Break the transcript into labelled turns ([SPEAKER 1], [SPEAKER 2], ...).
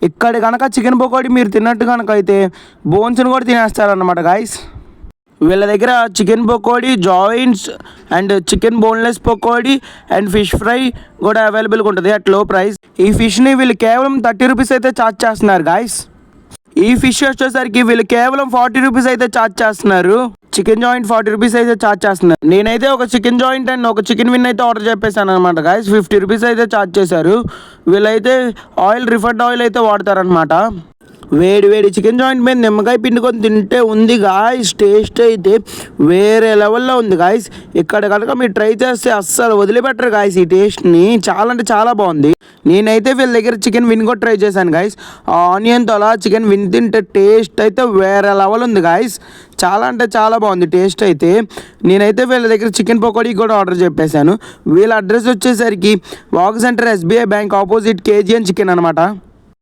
[SPEAKER 1] ఇక్కడ కనుక చికెన్ పకోడీ మీరు తిన్నట్టు కనుక అయితే బోన్స్ని కూడా తినేస్తారన్నమాట గాయస్. వీళ్ళ దగ్గర chicken pakodi, joints and chicken boneless pakodi and fish fry కూడా అవైలబుల్గా ఉంటుంది అట్ లో ప్రైస్. ఈ ఫిష్ని వీళ్ళు కేవలం 30 రూపీస్ అయితే ఛార్జ్ చేస్తున్నారు గాయస్. ఈ ఫిష్ వచ్చేసరికి వీళ్ళు కేవలం 40 రూపీస్ అయితే ఛార్జ్ చేస్తున్నారు. చికెన్ జాయింట్ 40 రూపీస్ అయితే ఛార్జ్ చేస్తున్నారు. నేనైతే ఒక చికెన్ జాయింట్ అండ్ ఒక చికెన్ విన్ అయితే ఆర్డర్ చెప్పేశాను అనమాట గాయస్. 50 రూపీస్ అయితే ఛార్జ్ చేశారు. వీళ్ళైతే ఆయిల్, రిఫైండ్ ఆయిల్ అయితే వాడతారనమాట. వేడి వేడి చికెన్ జాయింట్ మీద నిమ్మకాయ పిండుకొని తింటే ఉంది గాయస్, టేస్ట్ అయితే వేరే లెవెల్లో ఉంది గాయస్. ఇక్కడ కనుక మీరు ట్రై చేస్తే అస్సలు వదిలిపెట్టరు గాయస్ ఈ టేస్ట్ని. చాలా అంటే చాలా బాగుంది. నేనైతే వీళ్ళ దగ్గర చికెన్ విన్ కూడా ట్రై చేశాను గాయస్. ఆ ఆనియన్తో అలా చికెన్ విన్ తింటే టేస్ట్ అయితే వేరే లెవెల్ ఉంది గాయస్. చాలా అంటే చాలా బాగుంది టేస్ట్ అయితే. నేనైతే వీళ్ళ దగ్గర చికెన్ పకోడీ కూడా ఆర్డర్ చెప్పేశాను. వీళ్ళ అడ్రస్ వచ్చేసరికి వాగ్ centre, SBI bank opposite, KGN chicken అనమాట.